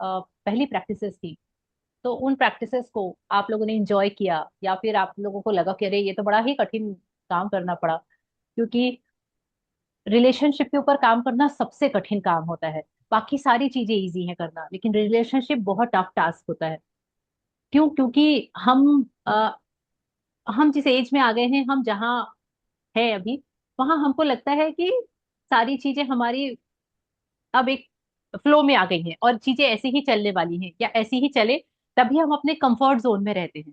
पहली प्रैक्टिसेस थी। तो उन प्रैक्टिसेस को आप लोगों ने एंजॉय किया या फिर आप लोगों को लगा कि अरे ये तो बड़ा ही कठिन काम करना पड़ा? क्योंकि रिलेशनशिप के ऊपर काम करना सबसे कठिन काम होता है। बाकी सारी चीजें इजी हैं करना, लेकिन रिलेशनशिप बहुत टफ टास्क होता है। क्यों? क्योंकि हम जिस एज में आ गए हैं, हम जहाँ है अभी, वहां हमको लगता है कि सारी चीजें हमारी अब एक फ्लो में आ गई हैं और चीजें ऐसी ही चलने वाली हैं या ऐसी ही चले, तभी हम अपने कंफर्ट जोन में रहते हैं।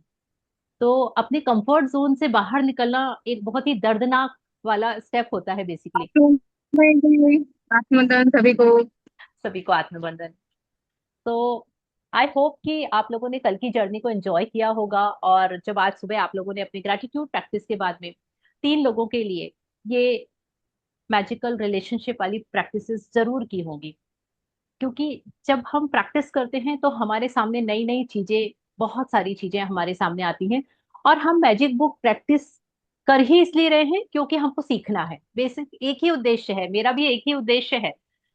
तो अपने कंफर्ट जोन से बाहर निकलना एक बहुत ही दर्दनाक वाला स्टेप होता है बेसिकली। आत्मदान सभी को। सभी को आत्मबंधन। तो आई होप कि आप लोगों ने कल की जर्नी को एंजॉय किया होगा, और जब आज सुबह आप लोगों ने अपनी ग्रेटिट्यूड प्रैक्टिस के बाद में 3 लोगों के लिए ये मैजिकल रिलेशनशिप वाली प्रैक्टिसेस जरूर की होंगी। क्योंकि जब हम प्रैक्टिस करते हैं तो हमारे सामने नई नई चीजें, बहुत सारी चीजें हमारे सामने आती हैं। और हम मैजिक बुक प्रैक्टिस कर ही इसलिए रहे हैं क्योंकि हमको सीखना है। बेसिक एक ही उद्देश्य है, मेरा भी एक ही उद्देश्य है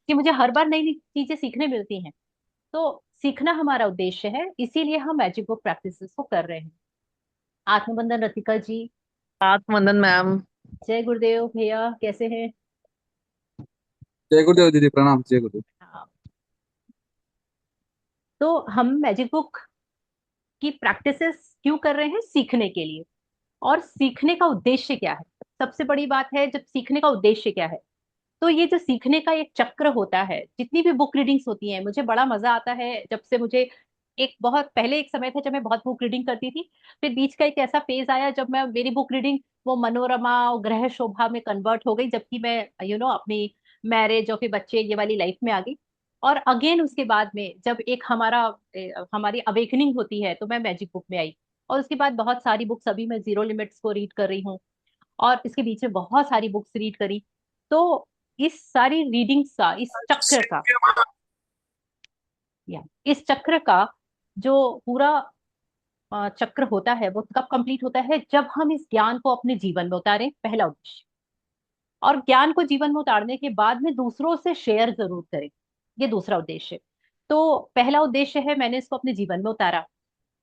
कि मुझे हर बार नई नई चीजें सीखने मिलती हैं। तो सीखना हमारा उद्देश्य है, इसीलिए हम मैजिक बुक प्रैक्टिसेस को कर रहे हैं। आत्मबंधन रतिका जी। आत्मवंदन मैम। जय गुरुदेव भैया, कैसे हैं? जय गुरुदेव दीदी, प्रणाम। जय गुरुदेव। हाँ। तो हम मैजिक बुक की प्रैक्टिसेस क्यों कर रहे हैं? सीखने के लिए। और सीखने का उद्देश्य क्या है? सबसे बड़ी बात है, जब सीखने का उद्देश्य क्या है, तो ये जो सीखने का एक चक्र होता है, जितनी भी बुक रीडिंग्स होती हैं, मुझे बड़ा मजा आता है। जब से मुझे एक बहुत पहले एक समय था जब मैं बहुत बुक रीडिंग करती थी। फिर बीच का एक ऐसा फेज आया जब मैं मेरी बुक रीडिंग वो मनोरमा और ग्रह शोभा में कन्वर्ट हो गई, जबकि मैं अपनी मैरिज और फिर बच्चे ये वाली लाइफ में आ गई। और अगेन उसके बाद में जब एक हमारी अवेकनिंग होती है, तो मैं मैजिक बुक में आई। और उसके बाद बहुत सारी बुक्स, अभी मैं जीरो लिमिट्स को रीड कर रही हूँ, और इसके बीच में बहुत सारी बुक्स रीड करी। तो इस सारी रीडिंग्स का, इस चक्र का जो पूरा चक्र होता है, वो कब कंप्लीट होता है? जब हम इस ज्ञान को अपने जीवन में उतारें, पहला उद्देश्य। और ज्ञान को जीवन में उतारने के बाद में दूसरों से शेयर जरूर करें, ये दूसरा उद्देश्य। तो पहला उद्देश्य है, मैंने इसको अपने जीवन में उतारा।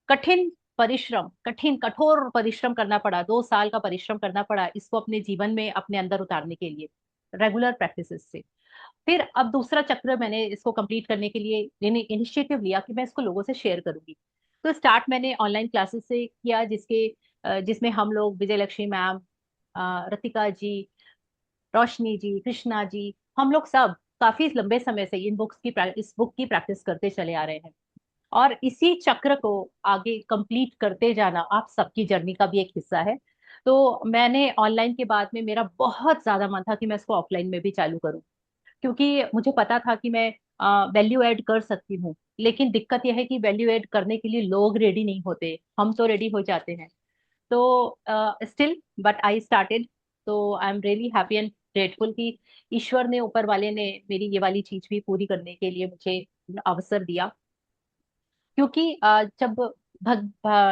कठिन परिश्रम, कठिन कठोर परिश्रम करना पड़ा, 2 साल का परिश्रम करना पड़ा इसको अपने जीवन में अपने अंदर उतारने के लिए, रेगुलर प्रैक्टिसेस से। फिर अब दूसरा चक्र मैंने इसको कंप्लीट करने के लिए इनिशिएटिव लिया कि मैं इसको लोगों से शेयर करूंगी। तो स्टार्ट मैंने ऑनलाइन क्लासेस से किया, जिसमें हम लोग, विजय लक्ष्मी मैम, रतिका जी, रोशनी जी, कृष्णा जी, हम लोग सब काफी लंबे समय से इस बुक की प्रैक्टिस करते चले आ रहे हैं। और इसी चक्र को आगे कंप्लीट करते जाना आप सबकी जर्नी का भी एक हिस्सा है। तो मैंने ऑनलाइन के बाद में, मेरा बहुत ज्यादा मन था कि मैं इसको ऑफलाइन में भी चालू करूं। क्योंकि मुझे पता था कि मैं वैल्यू ऐड कर सकती हूँ। लेकिन दिक्कत यह है कि वैल्यू ऐड करने के लिए लोग रेडी नहीं होते, हम तो रेडी हो जाते हैं। तो स्टिल बट आई स्टार्टेड। तो I am really happy and grateful कि ईश्वर ने, ऊपर वाले ने मेरी ये वाली चीज भी पूरी करने के लिए मुझे अवसर दिया। क्योंकि जब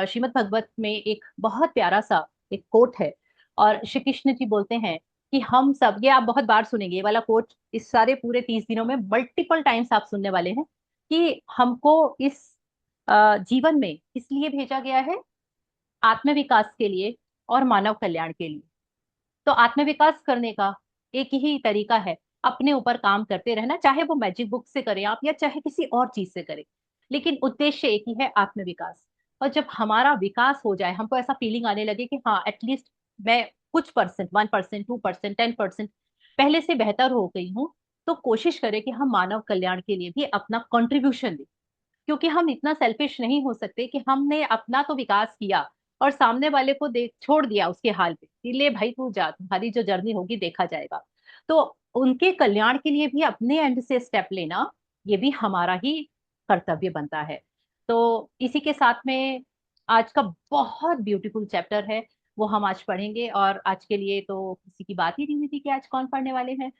श्रीमद् भगवत में एक बहुत प्यारा सा एक कोट है, और श्री कृष्ण जी बोलते हैं कि हम सब, ये आप बहुत बार सुनेंगे, ये वाला कोट इस सारे पूरे 30 दिनों में मल्टीपल टाइम्स आप सुनने वाले हैं, कि हमको इस जीवन में इसलिए भेजा गया है, आत्म विकास के लिए और मानव कल्याण के लिए। तो आत्म विकास करने का एक ही तरीका है, अपने ऊपर काम करते रहना, चाहे वो मैजिक बुक से करें आप या चाहे किसी और चीज से करें। लेकिन उद्देश्य एक ही है, आत्म विकास। और जब हमारा विकास हो जाए, हमको ऐसा फीलिंग आने लगे कि हाँ एटलीस्ट मैं कुछ परसेंट, 1%, 2%, 10% पहले से बेहतर हो गई हूँ, तो कोशिश करें कि हम मानव कल्याण के लिए भी अपना कंट्रीब्यूशन दें। क्योंकि हम इतना सेल्फिश नहीं हो सकते कि हमने अपना तो विकास किया और सामने वाले को देख छोड़ दिया उसके हाल पे कि ले भाई तू जा, तुम्हारी जो जर्नी होगी देखा जाएगा। तो उनके कल्याण के लिए भी अपने एंड से स्टेप लेना, ये भी हमारा ही कर्तव्य बनता है। तो इसी के साथ में आज का बहुत ब्यूटीफुल चैप्टर है, वो हम आज पढ़ेंगे। और आज के लिए तो किसी की बात ही नहीं हुई थी कि आज कौन पढ़ने वाले हैं।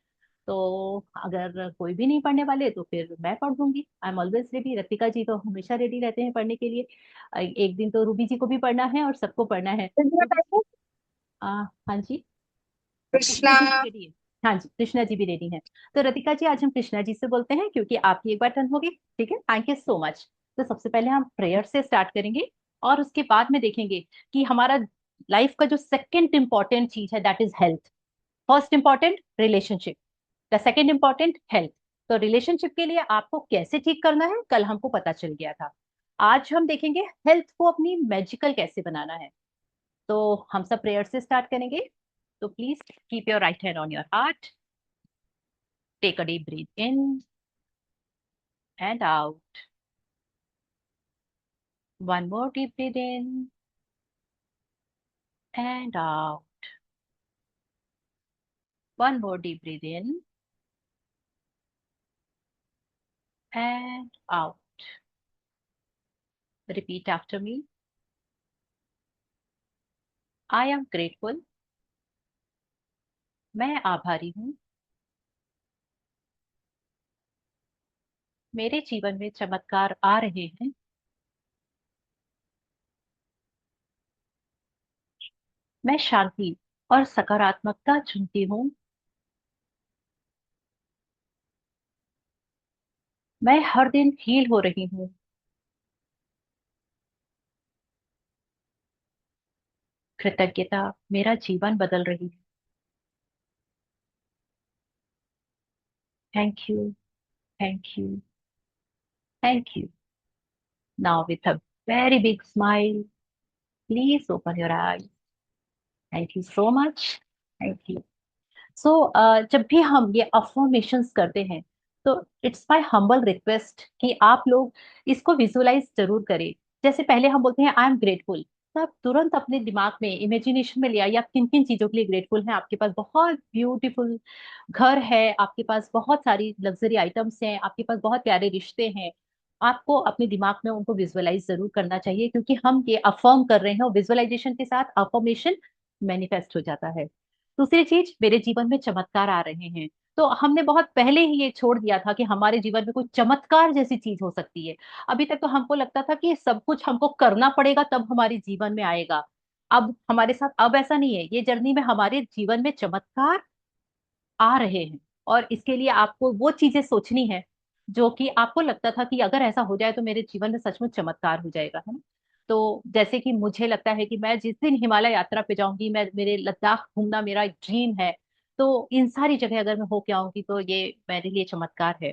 तो अगर कोई भी नहीं पढ़ने वाले तो फिर मैं पढ़ दूंगी। I am always ready. Ratika ji तो हमेशा रेडी रहते हैं पढ़ने के लिए। एक दिन तो रूबी जी को भी पढ़ना है और सबको पढ़ना है। रूबी, हाँ जी। कृष्णा कृष्णा। जी भी रेडी है। हाँ जी, कृष्णा जी भी रेडी हैं। तो रतिका जी, आज हम कृष्णा जी से बोलते हैं क्योंकि आपकी एक बार टर्न होगी। ठीक है, थैंक यू सो मच। तो सबसे पहले हम प्रेयर से स्टार्ट करेंगे और उसके बाद में देखेंगे कि हमारा लाइफ का जो सेकंड इंपॉर्टेंट चीज है that is health. First important relationship, the second important health. तो रिलेशनशिप के लिए आपको कैसे ठीक करना है कल हमको पता चल गया था। आज हम देखेंगे हेल्थ को अपनी मैजिकल कैसे बनाना है। तो हम सब प्रेयर से स्टार्ट करेंगे। तो please keep your right hand on your heart, take a deep breath in and out. One more deep breath in and out. One more deep breath in and out. Repeat after me. I am grateful. मैं आभारी हूँ। मेरे जीवन में चमत्कार आ रहे हैं। मैं शांति और सकारात्मकता चुनती हूँ। मैं हर दिन हील हो रही हूँ। कृतज्ञता मेरा जीवन बदल रही है। Thank you, thank you, thank you. Now with a very big smile, please open your eyes. Thank you so much. Thank you. सो जब भी हम ये अफर्मेशंस करते हैं तो इट्स माय हम्बल रिक्वेस्ट कि आप लोग इसको विजुअलाइज जरूर करें। जैसे पहले हम बोलते हैं आई एम ग्रेटफुल, तो आप तुरंत अपने दिमाग में इमेजिनेशन में ले आइए आप किन किन चीजों के लिए ग्रेटफुल हैं। आपके पास बहुत ब्यूटीफुल घर है, आपके पास बहुत सारी लग्जरी आइटम्स हैं, आपके पास बहुत प्यारे रिश्ते हैं। आपको अपने दिमाग में उनको विजुअलाइज जरूर करना चाहिए क्योंकि हम ये अफर्म कर रहे हैं और विजुअलाइजेशन के साथ अफर्मेशन मैनिफेस्ट हो जाता है। दूसरी चीज, मेरे जीवन में चमत्कार आ रहे हैं। तो हमने बहुत पहले ही ये छोड़ दिया था कि हमारे जीवन में कोई चमत्कार जैसी चीज हो सकती है। अभी तक तो हमको लगता था कि सब कुछ हमको करना पड़ेगा तब हमारे जीवन में आएगा। अब हमारे साथ अब ऐसा नहीं है, ये जर्नी में हमारे जीवन में चमत्कार आ रहे हैं। और इसके लिए आपको वो चीजें सोचनी है जो कि आपको लगता था कि अगर ऐसा हो जाए तो मेरे जीवन में सचमुच चमत्कार हो जाएगा, है ना। तो जैसे कि मुझे लगता है कि मैं जिस दिन हिमालय यात्रा पे जाऊंगी, मैं मेरे लद्दाख घूमना मेरा एक ड्रीम है। तो इन सारी जगह अगर मैं होके आऊंगी तो ये मेरे लिए चमत्कार है।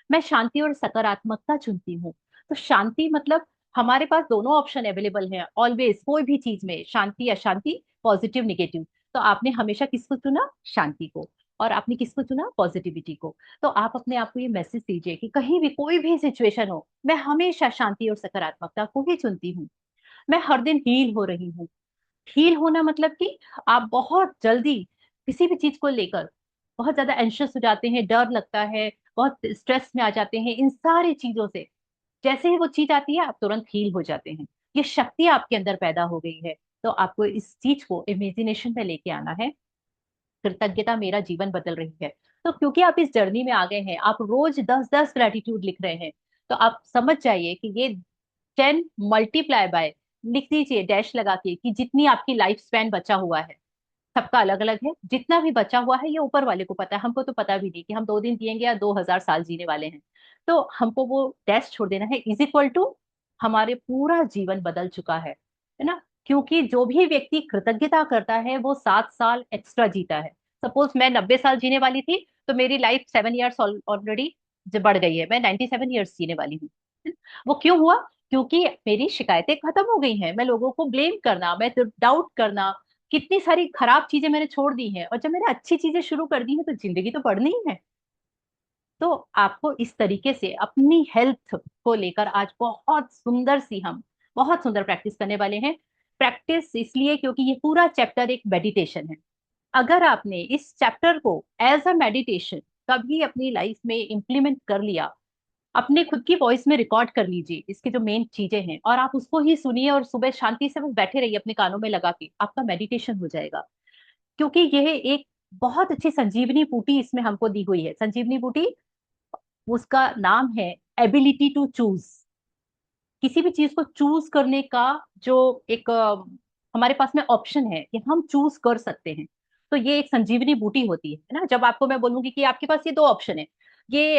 मैं शांति और सकारात्मकता चुनती हूँ। तो शांति मतलब हमारे पास दोनों ऑप्शन अवेलेबल हैं ऑलवेज, कोई भी चीज में शांति अशांति, पॉजिटिव निगेटिव। तो आपने हमेशा किसको चुना? शांति को। और आपने किसको चुना? पॉजिटिविटी को। तो आप अपने आप को ये मैसेज दीजिए कि कहीं भी कोई भी सिचुएशन हो, मैं हमेशा शांति और सकारात्मकता को ही चुनती हूँ। मैं हर दिन हील हो रही हूँ। हील होना मतलब कि आप बहुत जल्दी किसी भी चीज को लेकर बहुत ज्यादा एंशियस हो जाते हैं, डर लगता है, बहुत स्ट्रेस में आ जाते हैं। इन सारी चीजों से जैसे ही वो चीज आती है आप तुरंत हील हो जाते हैं। ये शक्ति आपके अंदर पैदा हो गई है। तो आपको इस चीज को इमेजिनेशन में लेके आना है। कृतज्ञता मेरा जीवन बदल रही है। तो क्योंकि आप इस जर्नी में आ गए हैं, आप रोज 10-10 ग्रेटिट्यूड लिख रहे हैं, तो आप समझ जाइए कि ये 10 मल्टीप्लाई बाय, लिख दीजिए डैश लगा के कि जितनी आपकी लाइफ स्पैन बचा हुआ है। सबका अलग अलग है, जितना भी बचा हुआ है ये ऊपर वाले को पता है, हमको तो पता भी नहीं कि हम 2 दिन जिएंगे या 2000 साल जीने वाले हैं। तो हमको वो डैश छोड़ देना है, इज इक्वल टू हमारे पूरा जीवन बदल चुका है ना। क्योंकि जो भी व्यक्ति कृतज्ञता करता है वो 7 साल एक्स्ट्रा जीता है। सपोज मैं 90 साल जीने वाली थी तो मेरी लाइफ 7 ईयर्स ऑलरेडी बढ़ गई है, मैं 97 ईयर्स जीने वाली हूँ। वो क्यों हुआ? क्योंकि मेरी शिकायतें खत्म हो गई हैं, मैं लोगों को ब्लेम करना, मैं डाउट करना, कितनी सारी खराब चीजें मैंने छोड़ दी हैं, और जब मैंने अच्छी चीजें शुरू कर दी हैं तो जिंदगी तो बढ़नी ही है। तो आपको इस तरीके से अपनी हेल्थ को लेकर आज हम बहुत सुंदर प्रैक्टिस करने वाले हैं। प्रैक्टिस इसलिए क्योंकि ये पूरा चैप्टर एक मेडिटेशन है। अगर आपने इस चैप्टर को एज अ मेडिटेशन कभी अपनी लाइफ में इंप्लीमेंट कर लिया, अपने खुद की वॉइस में रिकॉर्ड कर लीजिए इसकी जो मेन चीजें हैं और आप उसको ही सुनिए और सुबह शांति से बस बैठे रहिए अपने कानों में लगा के, आपका मेडिटेशन हो जाएगा। क्योंकि यह एक बहुत अच्छी संजीवनी बूटी इसमें हमको दी हुई है। संजीवनी बूटी, उसका नाम है एबिलिटी टू चूज। किसी भी चीज को चूज करने का जो एक हमारे पास में ऑप्शन है कि हम चूज कर सकते हैं। तो ये एक संजीवनी बूटी होती है ना। जब आपको मैं बोलूंगी कि आपके पास ये दो ऑप्शन है, ये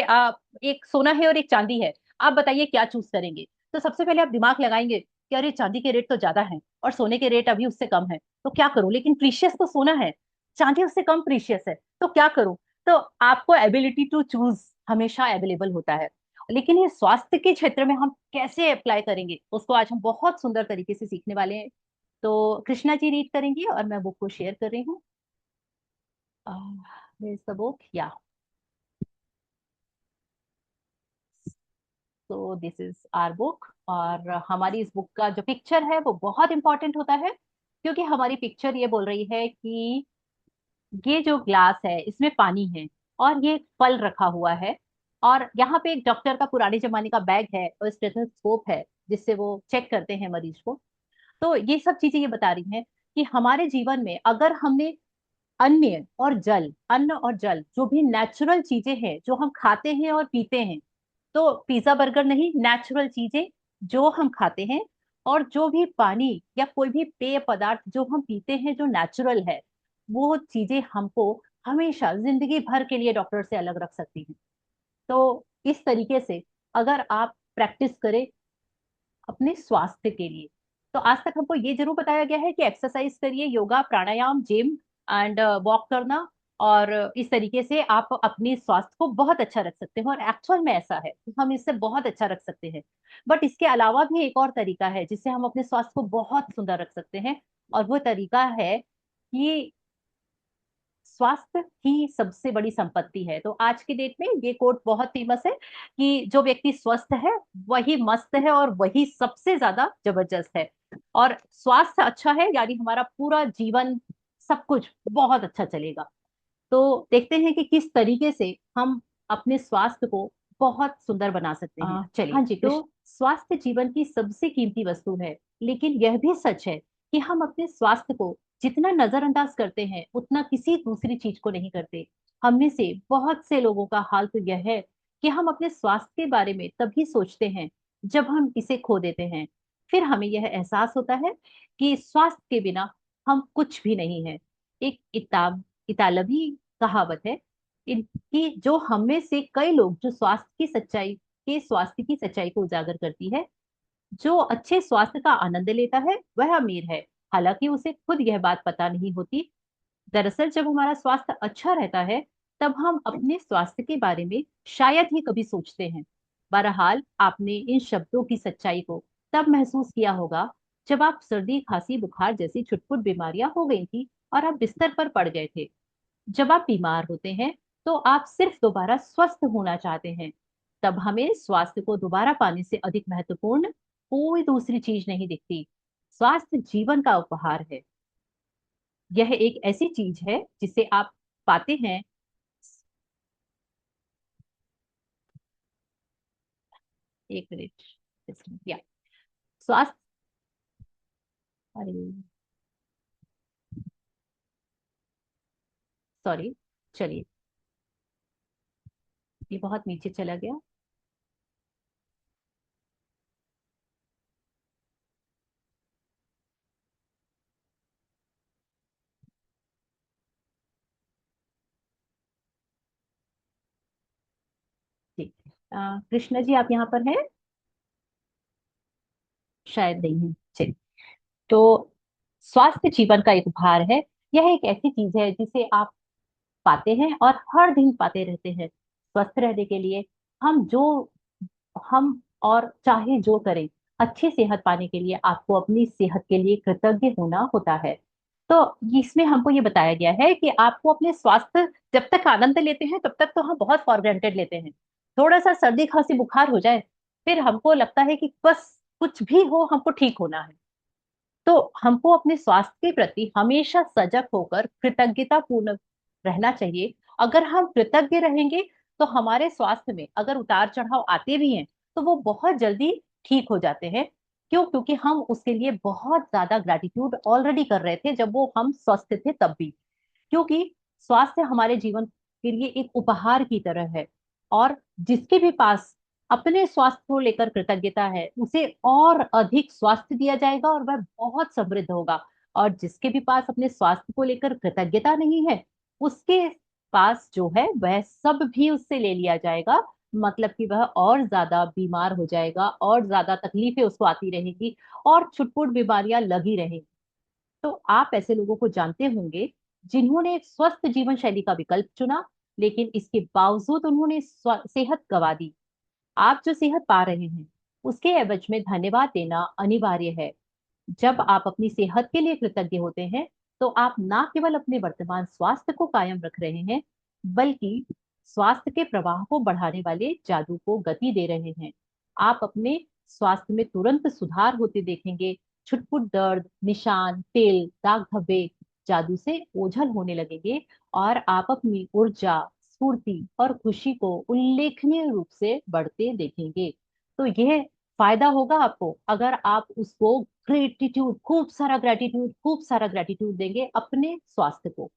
एक सोना है और एक चांदी है, आप बताइए क्या चूज करेंगे। तो सबसे पहले आप दिमाग लगाएंगे कि अरे चांदी के रेट तो ज्यादा है और सोने के रेट अभी उससे कम है, तो क्या करूं, लेकिन प्रीशियस तो सोना है, चांदी उससे कम प्रीशियस है, तो क्या करूं। तो आपको एबिलिटी टू चूज हमेशा अवेलेबल होता है। लेकिन ये स्वास्थ्य के क्षेत्र में हम कैसे अप्लाई करेंगे उसको आज हम बहुत सुंदर तरीके से सीखने वाले हैं। तो कृष्णा जी रीड करेंगी और मैं बुक को शेयर कर रही हूँ। बुक या, तो दिस इज आर बुक। और हमारी इस बुक का जो पिक्चर है वो बहुत इंपॉर्टेंट होता है, क्योंकि हमारी पिक्चर ये बोल रही है कि ये जो ग्लास है इसमें पानी है और ये फल रखा हुआ है, और यहाँ पे एक डॉक्टर का पुराने जमाने का बैग है और स्टेथोस्कोप है जिससे वो चेक करते हैं मरीज को। तो ये सब चीजें ये बता रही हैं कि हमारे जीवन में अगर हमने अन्न और जल जो भी नेचुरल चीजें हैं जो हम खाते हैं और पीते हैं, तो पिज्जा बर्गर नहीं, नेचुरल चीजें जो हम खाते हैं, और जो भी पानी या कोई भी पेय पदार्थ जो हम पीते हैं जो नेचुरल है, वो चीजें हमको हमेशा जिंदगी भर के लिए डॉक्टर से अलग रख सकती हैं। तो इस तरीके से अगर आप प्रैक्टिस करें अपने स्वास्थ्य के लिए, तो आज तक हमको ये जरूर बताया गया है कि एक्सरसाइज करिए, योगा प्राणायाम जिम एंड वॉक करना, और इस तरीके से आप अपने स्वास्थ्य को बहुत अच्छा रख सकते हैं, और एक्चुअल में ऐसा है कि हम इससे बहुत अच्छा रख सकते हैं। बट इसके अलावा भी एक और तरीका है जिससे हम अपने स्वास्थ्य को बहुत सुंदर रख सकते हैं, और वो तरीका है कि स्वास्थ्य ही सबसे बड़ी संपत्ति है। तो आज के डेट में ये कोट बहुत फेमस है कि जो व्यक्ति स्वस्थ है वही मस्त है और वही सबसे ज्यादा जबरदस्त है। और स्वास्थ्य अच्छा है यानी हमारा पूरा जीवन सब कुछ बहुत अच्छा चलेगा। तो देखते हैं कि किस तरीके से हम अपने स्वास्थ्य को बहुत सुंदर बना सकते हैं। चलिए, हाँ जी, तो स्वास्थ्य जीवन की सबसे कीमती वस्तु है, लेकिन यह भी सच है कि हम अपने स्वास्थ्य को जितना नजरअंदाज करते हैं उतना किसी दूसरी चीज को नहीं करते। हम में से बहुत से लोगों का हाल तो यह है कि हम अपने स्वास्थ्य के बारे में तभी सोचते हैं जब हम इसे खो देते हैं। फिर हमें यह एहसास होता है कि स्वास्थ्य के बिना हम कुछ भी नहीं है। एक इतालवी कहावत है इनकी, जो हम में से कई लोग जो स्वास्थ्य की सच्चाई को उजागर करती है। जो अच्छे स्वास्थ्य का आनंद लेता है वह अमीर है, हालांकि उसे खुद यह बात पता नहीं होती। दरअसल जब हमारा स्वास्थ्य अच्छा रहता है तब हम अपने स्वास्थ्य के बारे में शायद ही कभी सोचते हैं। बहरहाल आपने इन शब्दों की सच्चाई को तब महसूस किया होगा जब आप सर्दी खांसी बुखार जैसी छुटपुट बीमारियां हो गई थी और आप बिस्तर पर पड़ गए थे। जब आप बीमार होते हैं तो आप सिर्फ दोबारा स्वस्थ होना चाहते हैं। तब हमें स्वास्थ्य को दोबारा पाने से अधिक महत्वपूर्ण कोई दूसरी चीज नहीं दिखती। स्वास्थ्य जीवन का उपहार है। यह एक ऐसी चीज है जिसे आप पाते हैं। एक मिनट या स्वास्थ्य, अरे सॉरी, चलिए, ये बहुत नीचे चला गया। ठीक, कृष्णा जी आप यहाँ पर हैं? शायद नहीं है, चलिए। तो स्वास्थ्य जीवन का एक उपहार है। यह एक ऐसी चीज है जिसे आप पाते हैं और हर दिन पाते रहते हैं। स्वस्थ रहने के लिए हम जो हम और चाहे जो करें, अच्छी सेहत पाने के लिए आपको अपनी सेहत के लिए कृतज्ञ होना होता है। तो इसमें हमको ये बताया गया है कि आपको अपने स्वास्थ्य, जब तक आनंद लेते हैं तब तक तो हम बहुत फॉर ग्रांटेड लेते हैं। थोड़ा सा सर्दी खांसी बुखार हो जाए फिर हमको लगता है कि बस कुछ भी हो हमको ठीक होना है। तो हमको अपने स्वास्थ्य के प्रति हमेशा सजग होकर कृतज्ञता पूर्ण रहना चाहिए। अगर हम कृतज्ञ रहेंगे तो हमारे स्वास्थ्य में अगर उतार चढ़ाव आते भी हैं तो वो बहुत जल्दी ठीक हो जाते हैं। क्यों? क्योंकि हम उसके लिए बहुत ज्यादा ग्रेटिट्यूड ऑलरेडी कर रहे थे जब वो हम स्वस्थ थे तब भी। क्योंकि स्वास्थ्य हमारे जीवन के लिए एक उपहार की तरह है, और जिसके भी पास अपने स्वास्थ्य को लेकर कृतज्ञता है उसे और अधिक स्वास्थ्य दिया जाएगा और वह बहुत समृद्ध होगा। और जिसके भी पास अपने स्वास्थ्य को लेकर कृतज्ञता नहीं है, उसके पास जो है वह सब भी उससे ले लिया जाएगा। मतलब कि वह और ज्यादा बीमार हो जाएगा, और ज्यादा तकलीफें उसको आती रहेगी, और छुटपुट बीमारियां लगी रहेंगी। तो आप ऐसे लोगों को जानते होंगे जिन्होंने एक स्वस्थ जीवन शैली का विकल्प चुना, लेकिन इसके बावजूद उन्होंने सेहत गंवा दी। आप जो सेहत पा रहे हैं, उसके एवज में धन्यवाद देना अनिवार्य है। जब आप अपनी सेहत के लिए कृतज्ञ होते हैं, तो आप ना केवल अपने वर्तमान स्वास्थ्य को कायम रख रहे हैं, बल्कि स्वास्थ्य के प्रवाह को बढ़ाने वाले जादू को गति दे रहे हैं। आप अपने स्वास्थ्य में तुरंत सुधार होते देखेंगे। छुटपुट दर्द, निशान, तेल, दाग धब्बे जादू से ओझल होने लगेंगे, और आप अपनी ऊर्जा, स्फूर्ति और खुशी को उल्लेखनीय रूप से बढ़ते देखेंगे। तो यह फायदा होगा आपको अगर आप उसको ग्रेटिट्यूड, खूब सारा ग्रेटिट्यूड देंगे अपने स्वास्थ्य को।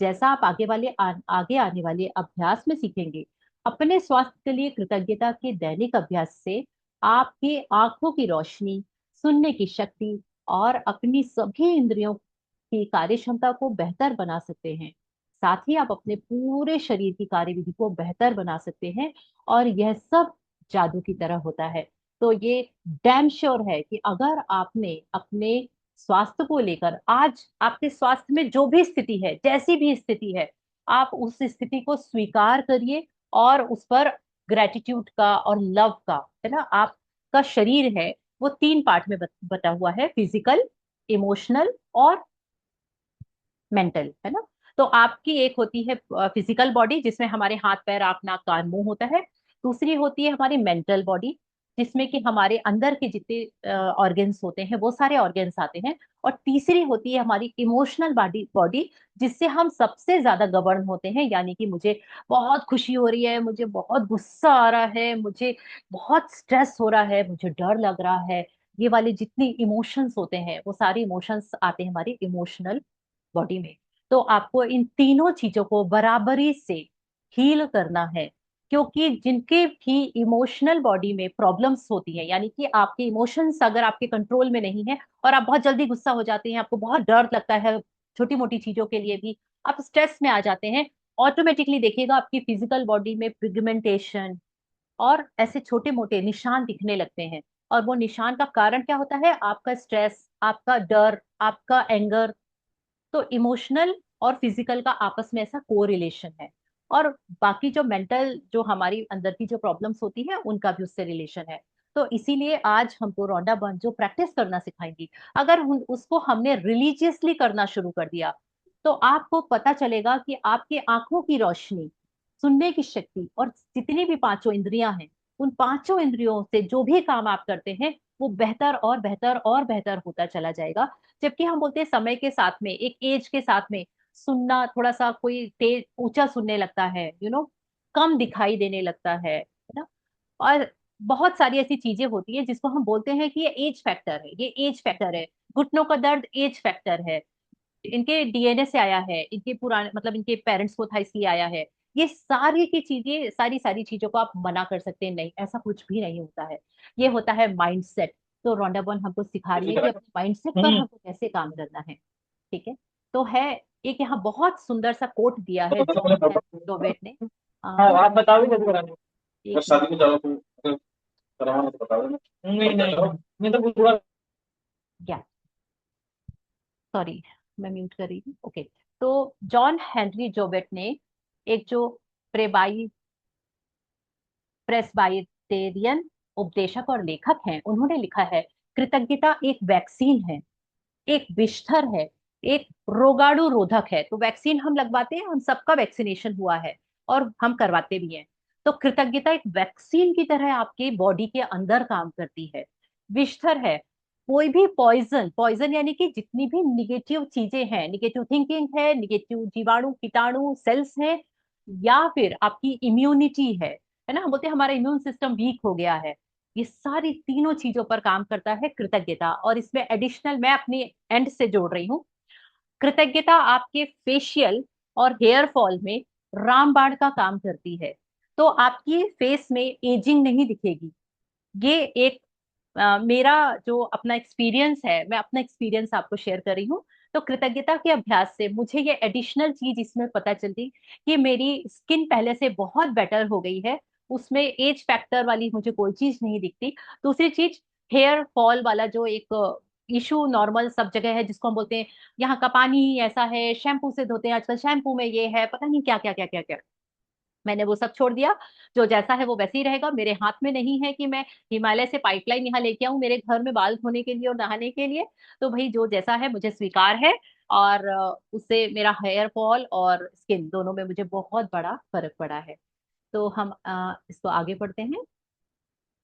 जैसा आप आगे आने वाले अभ्यास में सीखेंगे, अपने स्वास्थ्य के लिए कृतज्ञता के दैनिक अभ्यास से आपकी आंखों की रोशनी, सुनने की शक्ति और अपनी सभी इंद्रियों की कार्य क्षमता को बेहतर बना सकते हैं। साथ ही आप अपने पूरे शरीर की कार्यविधि को बेहतर बना सकते हैं, और यह सब जादू की तरह होता है। तो ये डैम श्योर है कि अगर आपने अपने स्वास्थ्य को लेकर, आज आपके स्वास्थ्य में जो भी स्थिति है, जैसी भी स्थिति है, आप उस स्थिति को स्वीकार करिए, और उस पर ग्रेटिट्यूड का और लव का, है ना, आपका शरीर है वो तीन पार्ट में बटा हुआ है, फिजिकल, इमोशनल और मेंटल, है ना। तो आपकी एक होती है फिजिकल बॉडी, जिसमें हमारे हाथ पैर आंख नाक कान मुंह होता है। दूसरी होती है हमारी मेंटल बॉडी, जिसमें कि हमारे अंदर के जितने ऑर्गन्स होते हैं वो सारे ऑर्गन्स आते हैं। और तीसरी होती है हमारी इमोशनल बॉडी बॉडी, जिससे हम सबसे ज्यादा गवर्न होते हैं। यानी कि मुझे बहुत खुशी हो रही है, मुझे बहुत गुस्सा आ रहा है, मुझे बहुत स्ट्रेस हो रहा है, मुझे डर लग रहा है, ये वाले जितनी इमोशंस होते हैं वो सारे इमोशंस आते हैं हमारी इमोशनल बॉडी में। तो आपको इन तीनों चीजों को बराबरी से हील करना है, क्योंकि जिनके भी इमोशनल बॉडी में प्रॉब्लम्स होती हैं, यानी कि आपके इमोशंस अगर आपके कंट्रोल में नहीं है, और आप बहुत जल्दी गुस्सा हो जाते हैं, आपको बहुत डर लगता है छोटी मोटी चीजों के लिए भी, आप स्ट्रेस में आ जाते हैं, ऑटोमेटिकली देखिएगा आपकी फिजिकल बॉडी में पिगमेंटेशन और ऐसे छोटे मोटे निशान दिखने लगते हैं। और वो निशान का कारण क्या होता है? आपका स्ट्रेस, आपका डर, आपका एंगर। तो इमोशनल और फिजिकल का आपस में ऐसा को रिलेशन है। और बाकी जो मेंटल, जो हमारी अंदर की जो प्रॉब्लम्स होती है, उनका भी उससे रिलेशन है। तो इसीलिए आज हमको रोंडा बंद जो प्रैक्टिस करना सिखाएंगी, अगर उसको हमने रिलीजियसली करना शुरू कर दिया, तो आपको पता चलेगा कि आपकी आंखों की रोशनी, सुनने की शक्ति और जितनी भी पांचों इंद्रियां हैं, उन पांचों इंद्रियों से जो भी काम आप करते हैं वो बेहतर और बेहतर और बेहतर होता चला जाएगा। जबकि हम बोलते हैं समय के साथ में, एक एज के साथ में, सुनना थोड़ा सा कोई तेज ऊंचा सुनने लगता है, कम दिखाई देने लगता है ना। और बहुत सारी ऐसी चीजें होती है जिसको हम बोलते हैं कि ये एज फैक्टर है, ये एज फैक्टर है। घुटनों का दर्द एज फैक्टर है, इनके डीएनए से आया है, इनके पुराने मतलब इनके पेरेंट्स को था इसलिए आया है। ये सारी की चीजें, सारी सारी चीजों को आप मना कर सकते हैं, नहीं ऐसा कुछ भी नहीं होता है। ये होता है माइंडसेट। तो रोंडाबॉन हमको सिखा रही है कि अपने माइंडसेट पर हमको कैसे काम करना है। ठीक है। तो है, एक यहाँ बहुत सुंदर सा कोट दिया है जॉन डोवेट ने। हाँ आ, आप बताओ कैसे करानी है। एक बस मिनट। शादी में जाओ तो अगर करवाना तो बता देना। नहीं नहीं मैं तो पूरा। क्या, सॉरी, मैं म्यूट कर रही हूँ। ओके। तो जॉन हेनरी जोवेट ने, एक जो प्रेबाई प्रेस्बाइटेरियन उपदेशक और लेखक हैं, उन्होंने लिखा है, कृतज्ञता एक वैक्सीन है, एक विष्ठर है, एक रोगाणु रोधक है। तो वैक्सीन हम लगवाते हैं, हम सबका वैक्सीनेशन हुआ है और हम करवाते भी हैं। तो कृतज्ञता एक वैक्सीन की तरह आपके बॉडी के अंदर काम करती है। विष्ठर है, कोई भी पॉइजन, पॉइजन यानी कि जितनी भी निगेटिव चीजें हैं, निगेटिव थिंकिंग है, निगेटिव जीवाणु कीटाणु सेल्स हैं, या फिर आपकी इम्यूनिटी है ना, हम बोलते हैं हमारा इम्यून सिस्टम वीक हो गया है, ये सारी तीनों चीजों पर काम करता है कृतज्ञता। और इसमें एडिशनल मैं अपनी एंड से जोड़ रही हूँ, कृतज्ञता आपके फेशियल और हेयर फॉल में रामबाण का काम करती है। तो आपकी फेस में एजिंग नहीं दिखेगी। ये एक मेरा जो अपना एक्सपीरियंस है, मैं अपना एक्सपीरियंस आपको शेयर कर रही हूँ। तो कृतज्ञता के अभ्यास से मुझे ये एडिशनल चीज इसमें पता चलती कि मेरी स्किन पहले से बहुत बेटर हो गई है। उसमें एज फैक्टर वाली मुझे कोई चीज नहीं दिखती। दूसरी चीज, हेयर फॉल वाला जो एक इशू नॉर्मल सब जगह है, जिसको हम बोलते हैं यहाँ का पानी ही ऐसा है, शैम्पू से धोते हैं आजकल, शैम्पू में ये है, पता नहीं क्या क्या क्या क्या क्या। मैंने वो सब छोड़ दिया। जो जैसा है वो वैसे ही रहेगा। मेरे हाथ में नहीं है कि मैं हिमालय से पाइपलाइन यहाँ लेके आऊं मेरे घर में बाल धोने के लिए और नहाने के लिए। तो भाई जो जैसा है मुझे स्वीकार है। और उससे मेरा हेयर फॉल और स्किन दोनों में मुझे बहुत बड़ा फर्क पड़ा है। तो हम इसको आगे बढ़ते हैं।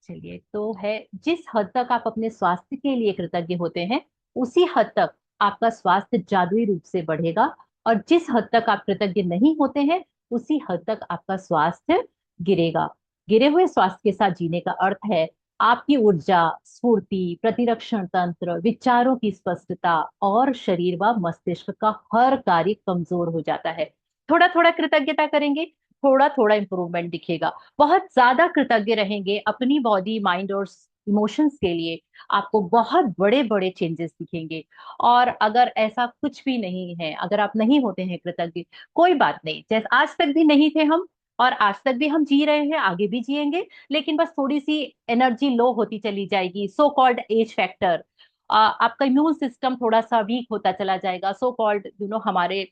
चलिए, तो है, जिस हद तक आप अपने स्वास्थ्य के लिए कृतज्ञ होते हैं, उसी हद तक आपका स्वास्थ्य जादुई रूप से बढ़ेगा। और जिस हद तक आप कृतज्ञ नहीं होते हैं, उसी हद तक आपका स्वास्थ्य गिरेगा। गिरे हुए स्वास्थ्य के साथ जीने का अर्थ है आपकी ऊर्जा, स्फूर्ति, प्रतिरक्षण तंत्र, विचारों की स्पष्टता और शरीर व मस्तिष्क का हर कार्य कमजोर हो जाता है। थोड़ा थोड़ा कृतज्ञता करेंगे, थोड़ा थोड़ा इंप्रूवमेंट दिखेगा। बहुत ज्यादा कृतज्ञ रहेंगे अपनी बॉडी, माइंड और इमोशंस के लिए, आपको बहुत बड़े बड़े चेंजेस दिखेंगे। और अगर ऐसा कुछ भी नहीं है, अगर आप नहीं होते हैं कृतज्ञ, कोई बात नहीं, जैसे आज तक भी नहीं थे हम, और आज तक भी हम जी रहे हैं, आगे भी जिएंगे। लेकिन बस थोड़ी सी एनर्जी लो होती चली जाएगी, सो कॉल्ड एज फैक्टर। आपका इम्यून सिस्टम थोड़ा सा वीक होता चला जाएगा, सो कॉल्ड हमारे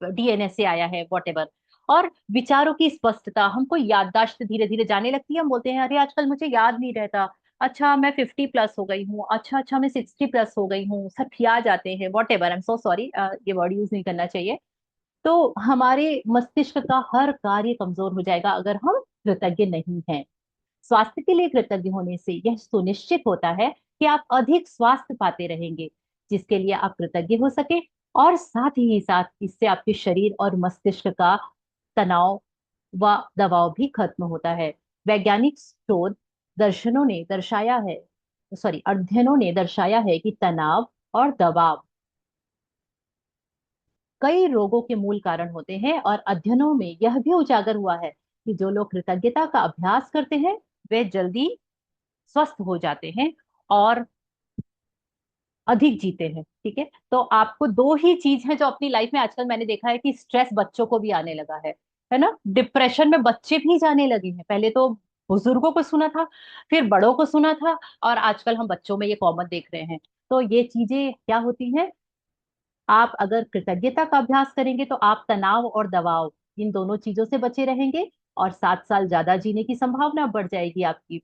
डीएनए से आया है, वॉट। और विचारों की स्पष्टता, हमको याददाश्त धीरे धीरे जाने लगती है। हम बोलते हैं अरे आजकल मुझे याद नहीं रहता। अच्छा मैं 50+ हो गई हूँ, अच्छा मैं 60+ हो गई हूँ, सब खिया जाते हैं, what ever. I am so sorry, ये वर्ड यूज नहीं करना चाहिए। तो हमारे मस्तिष्क का हर कार्य कमजोर हो जाएगा अगर हम कृतज्ञ नहीं हैं। स्वास्थ्य के लिए कृतज्ञ होने से यह सुनिश्चित होता है कि आप अधिक स्वास्थ्य पाते रहेंगे, जिसके लिए आप कृतज्ञ हो सके। और साथ ही साथ इससे आपके शरीर और मस्तिष्क का तनाव व दबाव भी खत्म होता है। वैज्ञानिक शोध दर्शनों ने दर्शाया है सॉरी अध्ययनों ने दर्शाया है कि तनाव और दबाव कई रोगों के मूल कारण होते हैं। और अध्ययनों में यह भी उजागर हुआ है कि जो लोग कृतज्ञता का अभ्यास करते हैं, वे जल्दी स्वस्थ हो जाते हैं और अधिक जीते हैं। ठीक है, तो आपको दो ही चीज है जो अपनी लाइफ में आजकल मैंने देखा है कि स्ट्रेस बच्चों को भी आने लगा है ना। डिप्रेशन में बच्चे भी जाने लगे हैं। पहले तो बुजुर्गों को सुना था, फिर बड़ों को सुना था, और आजकल हम बच्चों में ये कॉमन देख रहे हैं। तो ये चीजें क्या होती हैं, आप अगर कृतज्ञता का अभ्यास करेंगे तो आप तनाव और दबाव, इन दोनों चीजों से बचे रहेंगे, और 7 साल ज्यादा जीने की संभावना बढ़ जाएगी आपकी।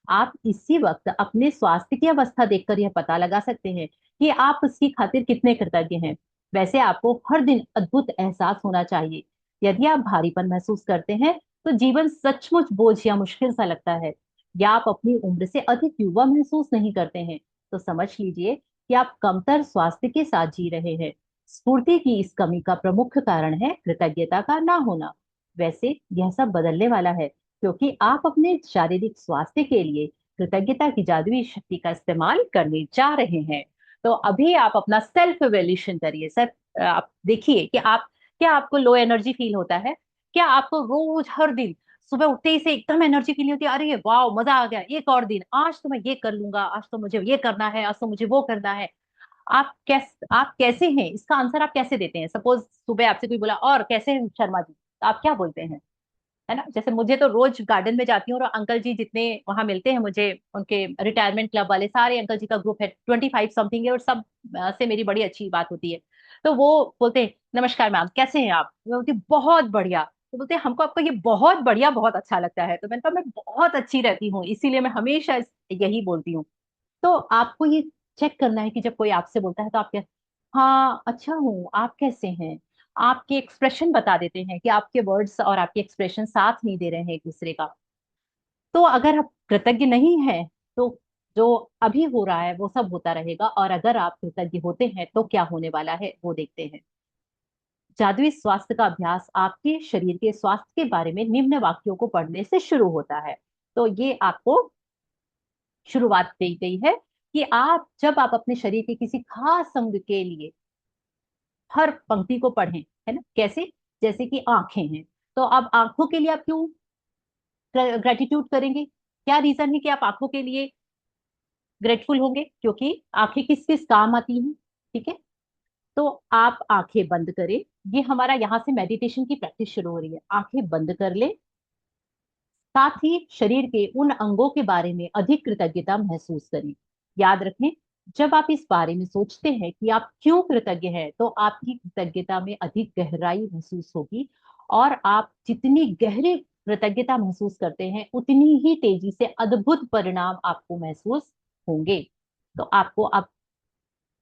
आप इसी वक्त अपने स्वास्थ्य की अवस्था देखकर यह पता लगा सकते हैं कि आप उसकी खातिर कितने कृतज्ञ हैं। वैसे आपको हर दिन अद्भुत एहसास होना चाहिए। यदि आप भारीपन महसूस करते हैं, तो जीवन सचमुच बोझ या मुश्किल सा लगता है, या आप अपनी उम्र से अधिक युवा महसूस नहीं करते हैं, तो समझ लीजिए कि आप कमतर स्वास्थ्य के साथ जी रहे हैं। स्फूर्ति की इस कमी का प्रमुख कारण है कृतज्ञता का ना होना। वैसे यह सब बदलने वाला है, क्योंकि आप अपने शारीरिक स्वास्थ्य के लिए कृतज्ञता की जादुई शक्ति का इस्तेमाल करने जा रहे हैं। तो अभी आप अपना सेल्फ इवेल्यूशन करिए सर। आप देखिए कि आप, क्या आपको लो एनर्जी फील होता है? क्या आपको रोज हर दिन सुबह उठते ही से एकदम एनर्जी फील होती है, अरे वाह मजा आ गया, एक और दिन, आज तो मैं ये कर लूंगा, आज तो मुझे ये करना है, आज तो मुझे वो करना है? आप कैसे हैं, इसका आंसर आप कैसे देते हैं? सपोज सुबह आपसे कोई बोला और कैसे हैं शर्मा जी, तो आप क्या बोलते हैं? है ना, जैसे मुझे तो रोज गार्डन में जाती हूँ और अंकल जी जितने वहां मिलते हैं मुझे, उनके रिटायरमेंट क्लब वाले सारे अंकल जी का ग्रुप है, 25 समथिंग है, और सब से मेरी बड़ी अच्छी बात होती है। तो वो बोलते हैं नमस्कार मैम, कैसे हैं आप? मैं बोलती हूँ, बहुत बढ़िया। तो बोलते हैं हमको आपका ये बहुत बढ़िया बहुत अच्छा लगता है। तो मैंने कहा मैं बहुत अच्छी रहती हूँ, इसीलिए मैं हमेशा यही बोलती हूँ। तो आपको ये चेक करना है कि जब कोई आपसे बोलता है तो आप क्या, हाँ अच्छा हूँ, आप कैसे हैं? आपके एक्सप्रेशन बता देते हैं कि आपके वर्ड्स और आपके एक्सप्रेशन साथ नहीं दे रहे हैं एक दूसरे का। तो अगर आप कृतज्ञ नहीं हैं, तो जो अभी हो रहा है वो सब होता रहेगा। और अगर आप कृतज्ञ होते हैं तो क्या होने वाला है वो देखते हैं। जादुई स्वास्थ्य का अभ्यास आपके शरीर के स्वास्थ्य के बारे में निम्न वाक्यों को पढ़ने से शुरू होता है। तो ये आपको शुरुआत दी गई है कि आप जब आप अपने शरीर के किसी खास अंग के लिए हर पंक्ति को पढ़ें, है ना, कैसे? जैसे कि आंखें हैं, तो अब आंखों के लिए आप क्यों ग्रेटिट्यूड करेंगे? क्या रीजन है कि आप आंखों के लिए ग्रेटफुल होंगे क्योंकि आंखें किस किस काम आती हैं। ठीक है, तो आप आंखें बंद करें। ये हमारा यहाँ से मेडिटेशन की प्रैक्टिस शुरू हो रही है। आंखें बंद कर ले, साथ ही शरीर के उन अंगों के बारे में अधिक कृतज्ञता महसूस करें। याद रखें, जब आप इस बारे में सोचते हैं कि आप क्यों कृतज्ञ हैं, तो आपकी कृतज्ञता में अधिक गहराई महसूस होगी। और आप जितनी गहरी कृतज्ञता महसूस करते हैं, उतनी ही तेजी से अद्भुत परिणाम आपको महसूस होंगे। तो आपको अब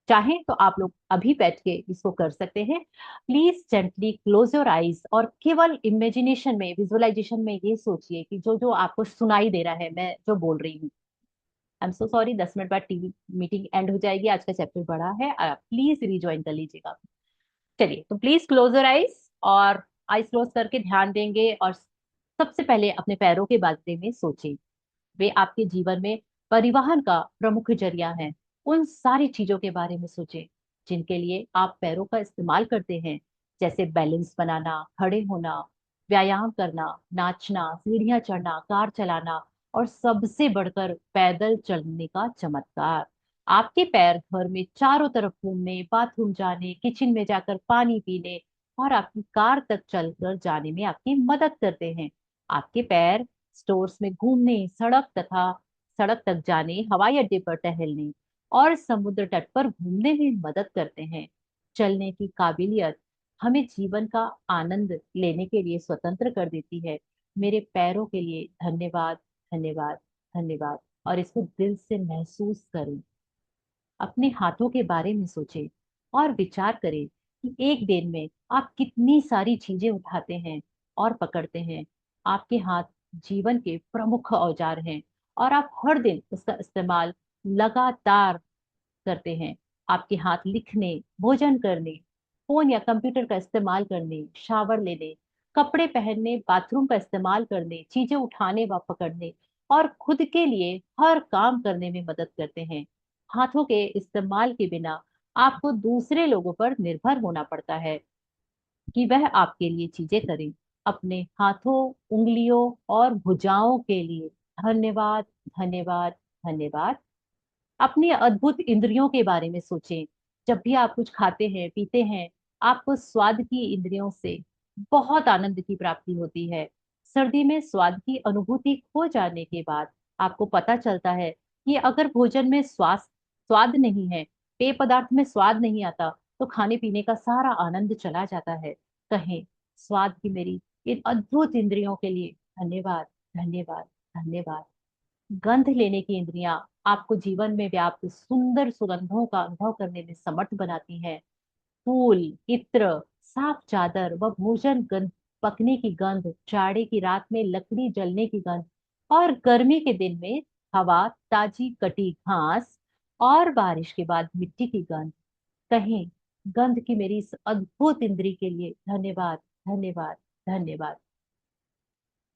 चाहें तो आप लोग अभी बैठ के इसको कर सकते हैं। Please gently close your eyes और केवल इमेजिनेशन में, विजुअलाइजेशन में ये सोचिए कि जो जो आपको सुनाई दे रहा है, मैं जो बोल रही हूँ। I am so sorry, 10 minute बाद टीवी मीटिंग एंड हो जाएगी। आज का चैप्टर बड़ा है, प्लीज रिज्वाइन कर लीजिएगा। चलिए, तो प्लीज क्लोज योर आईज, और आईज क्लोज करके ध्यान देंगे। और सबसे पहले अपने पैरों के बारे में सोचें। वे आपके जीवन में परिवहन का प्रमुख जरिया है। उन सारी चीजों के बारे में सोचें जिनके लिए आप पैरों का इस्तेमाल करते हैं, जैसे बैलेंस बनाना, खड़े होना, व्यायाम करना, नाचना, सीढ़ियां चढ़ना, कार चलाना, और सबसे बढ़कर पैदल चलने का चमत्कार। आपके पैर घर में चारों तरफ घूमने, बाथरूम जाने, किचन में जाकर पानी पीने, और आपकी कार तक चलकर जाने में आपकी मदद करते हैं। आपके पैर स्टोर्स में घूमने, सड़क तक जाने, हवाई अड्डे पर टहलने, और समुद्र तट पर घूमने में मदद करते हैं। चलने की काबिलियत हमें जीवन का आनंद लेने के लिए स्वतंत्र कर देती है। मेरे पैरों के लिए धन्यवाद, धन्यवाद, धन्यवाद। और इसको दिल से महसूस करें। अपने हाथों के बारे में सोचें और विचार करें कि एक दिन में आप कितनी सारी चीजें उठाते हैं और पकड़ते हैं। आपके हाथ जीवन के प्रमुख औजार हैं, और आप हर दिन उसका इस्तेमाल लगातार करते हैं। आपके हाथ लिखने, भोजन करने, फोन या कंप्यूटर का इस्तेमाल करने, शावर लेने, कपड़े पहनने, बाथरूम का इस्तेमाल करने, चीजें उठाने व पकड़ने, और खुद के लिए हर काम करने में मदद करते हैं। हाथों के इस्तेमाल के बिना आपको दूसरे लोगों पर निर्भर होना पड़ता है कि वह आपके लिए चीजें करें। अपने हाथों, उंगलियों और भुजाओं के लिए धन्यवाद, धन्यवाद, धन्यवाद। अपनी अद्भुत इंद्रियों के बारे में सोचें। जब भी आप कुछ खाते हैं, पीते हैं, आपको स्वाद की इंद्रियों से बहुत आनंद की प्राप्ति होती है। सर्दी में स्वाद की अनुभूति खो जाने के बाद आपको पता चलता है कि अगर भोजन में स्वाद नहीं है, पेय पदार्थ में स्वाद नहीं आता, तो खाने पीने का सारा आनंद चला जाता है। कहें, स्वाद की मेरी इन अद्भुत इंद्रियों के लिए धन्यवाद, धन्यवाद, धन्यवाद। गंध लेने की इंद्रियां आपको जीवन में व्याप्त सुंदर सुगंधों का अनुभव करने में समर्थ बनाती हैं। फूल, इत्र, साफ चादर व भोजन गंध, पकने की गंध, जाड़े की रात में लकड़ी जलने की गंध, और गर्मी के दिन में हवा, ताजी कटी घास, और बारिश के बाद मिट्टी की गंध। कहें, गंध की मेरी इस अद्भुत इंद्री के लिए धन्यवाद, धन्यवाद, धन्यवाद।